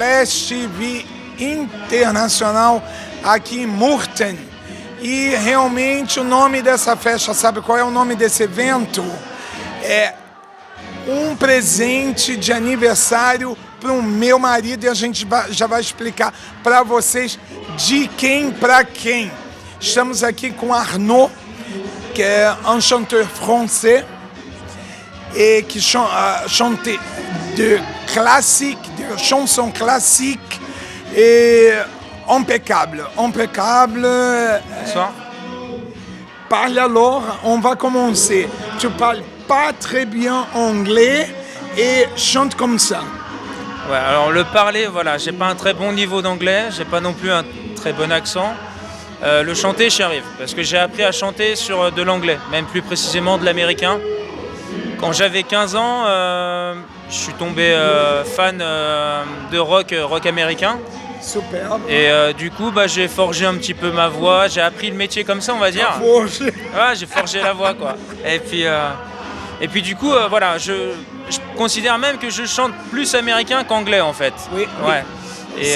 Flash TV Internacional aqui em Murten. E realmente o nome dessa festa, sabe qual é o nome desse evento? É um presente de aniversário para o meu marido, e a gente já vai explicar para vocês de quem para quem. Estamos aqui com Arnaud, que é um chanteur français et qui chante de classique, de chansons classiques et impeccable. Bonsoir. Parle alors, on va commencer. Tu parles pas très bien anglais et chante comme ça. Ouais, alors le parler, voilà, j'ai pas un très bon niveau d'anglais, j'ai pas non plus un très bon accent. Le chanter, j'y arrive, parce que j'ai appris à chanter sur de l'anglais, même plus précisément de l'américain. Quand j'avais 15 ans, je suis tombé fan de rock américain. Superbe. Et du coup, j'ai forgé un petit peu ma voix, j'ai appris le métier comme ça, on va dire. Ouais, j'ai forgé la voix, quoi. Et puis du coup, voilà, je considère même que je chante plus américain qu'anglais, en fait. Oui. Ouais. Et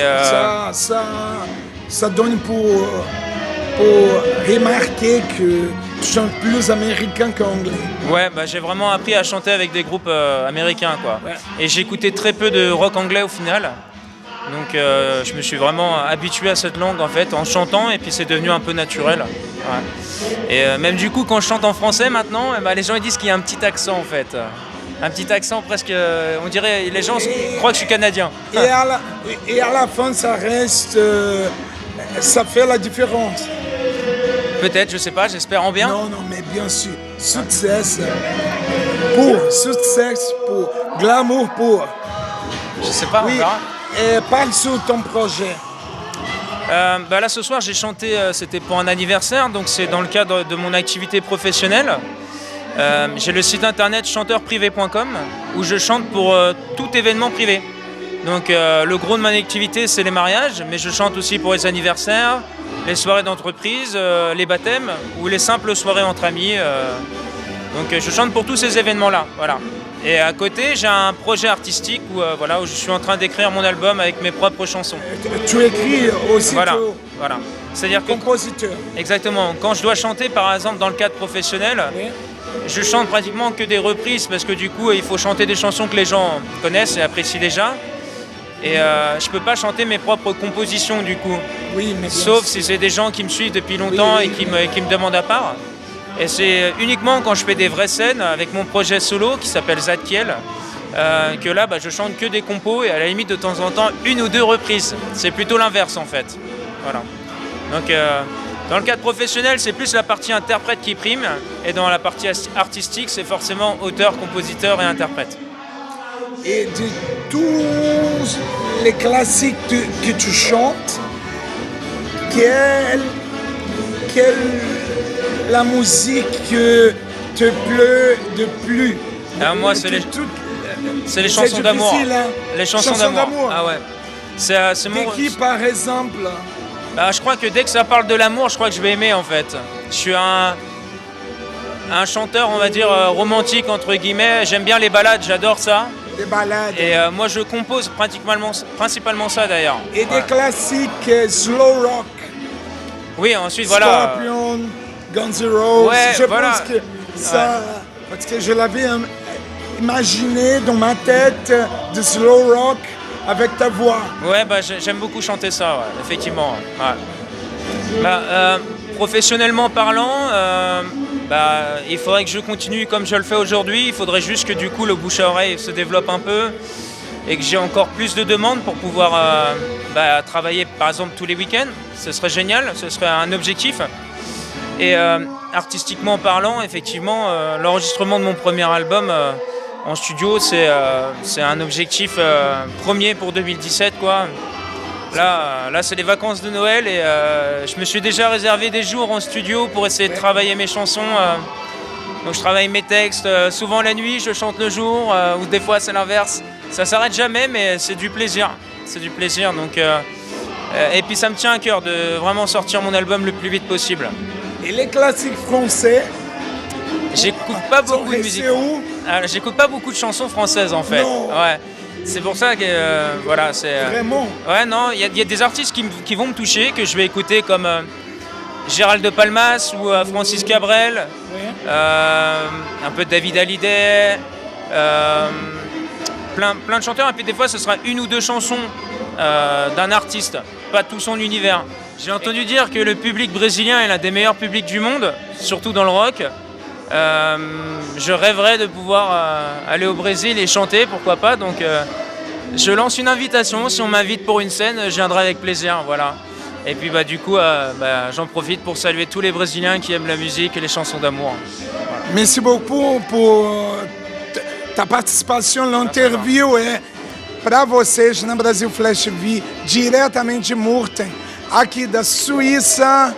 ça donne pour remarquer que tu chantes plus américain qu'anglais. Ouais, j'ai vraiment appris à chanter avec des groupes américains, quoi. Ouais. Et j'écoutais très peu de rock anglais au final. Donc je me suis vraiment habitué à cette langue en fait en chantant, et puis c'est devenu un peu naturel. Ouais. Et même du coup quand je chante en français maintenant, les gens ils disent qu'il y a un petit accent en fait. Un petit accent presque, on dirait, les gens croient que je suis canadien. Et à la fin ça reste, ça fait la différence. Peut-être, je sais pas, j'espère en bien. Non, mais bien sûr. Succès pour glamour pour. Je sais pas, oui. On verra. Et parle sur ton projet. Là ce soir j'ai chanté, c'était pour un anniversaire, donc c'est dans le cadre de mon activité professionnelle. J'ai le site internet chanteurprivé.com où je chante pour tout événement privé. Donc le gros de mon activité c'est les mariages, mais je chante aussi pour les anniversaires, les soirées d'entreprise, les baptêmes ou les simples soirées entre amis. Donc je chante pour tous ces événements-là, voilà. Et à côté, j'ai un projet artistique où je suis en train d'écrire mon album avec mes propres chansons. Tu écris aussi. Voilà. C'est-à-dire que compositeur. Exactement. Quand je dois chanter, par exemple, dans le cadre professionnel, oui. Je chante pratiquement que des reprises parce que du coup, il faut chanter des chansons que les gens connaissent et apprécient déjà. Et je peux pas chanter mes propres compositions du coup. Oui, mais sauf si c'est des gens qui me suivent depuis longtemps et qui me demandent à part. Et c'est uniquement quand je fais des vraies scènes avec mon projet solo qui s'appelle Zadkiel que là je chante que des compos et à la limite de temps en temps une ou deux reprises. C'est plutôt l'inverse en fait. Voilà. Donc dans le cadre professionnel c'est plus la partie interprète qui prime, et dans la partie artistique c'est forcément auteur, compositeur et interprète. Et de tous les classiques que tu chantes, quelle la musique que te plaît de plus? Alors moi, c'est les chansons d'amour. Hein? Les chansons d'amour. Ah ouais. C'est mon. Qui, par exemple? Je crois que dès que ça parle de l'amour, je crois que je vais aimer en fait. Je suis un chanteur, on va dire, romantique entre guillemets. J'aime bien les ballades, j'adore ça. Les ballades. Et moi, je compose principalement ça d'ailleurs. Et des classiques slow rock. Oui, ensuite voilà. Scorpion, Guns N' Roses. Ouais, je pense que ça, parce que je l'avais imaginé dans ma tête de slow rock avec ta voix. Ouais, j'aime beaucoup chanter ça, ouais, effectivement. Ouais. Professionnellement parlant, il faudrait que je continue comme je le fais aujourd'hui. Il faudrait juste que du coup le bouche à oreille se développe un peu et que j'ai encore plus de demandes pour pouvoir travailler par exemple tous les week-ends. Ce serait génial, ce serait un objectif. Et artistiquement parlant, effectivement, l'enregistrement de mon premier album en studio, c'est un objectif premier pour 2017, quoi. Là, c'est les vacances de Noël et je me suis déjà réservé des jours en studio pour essayer de travailler mes chansons. Donc je travaille mes textes, souvent la nuit, je chante le jour, ou des fois c'est l'inverse. Ça s'arrête jamais, mais c'est du plaisir. C'est du plaisir. Donc, et puis ça me tient à cœur de vraiment sortir mon album le plus vite possible. Et les classiques français? J'écoute pas beaucoup de musique. J'écoute pas beaucoup de chansons françaises en fait. Non. Ouais. C'est pour ça que voilà, c'est. Vraiment. Ouais, non, il y a des artistes qui vont me toucher, que je vais écouter comme Gérald de Palmas ou Francis Cabrel, Oui. un peu David Hallyday, plein de chanteurs. Et puis des fois, ce sera une ou deux chansons d'un artiste, pas tout son univers. J'ai entendu dire que le public brésilien est l'un des meilleurs publics du monde, surtout dans le rock. Je rêverais de pouvoir aller au Brésil et chanter, pourquoi pas. Donc je lance une invitation. Si on m'invite pour une scène, je viendrai avec plaisir. Voilà. Et puis du coup, j'en profite pour saluer tous les Brésiliens qui aiment la musique et les chansons d'amour. Voilà. Merci beaucoup por ta participação na interview. Para vocês na Brasil Flash V, diretamente de Murten, aqui da Suíça,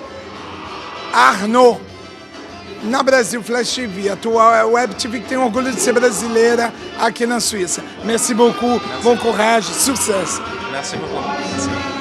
Arnaud. Na Brasil Flash TV, a tua web TV que tem orgulho de ser brasileira aqui na Suíça. Merci beaucoup, bon courage, sucesso. Merci beaucoup. Merci.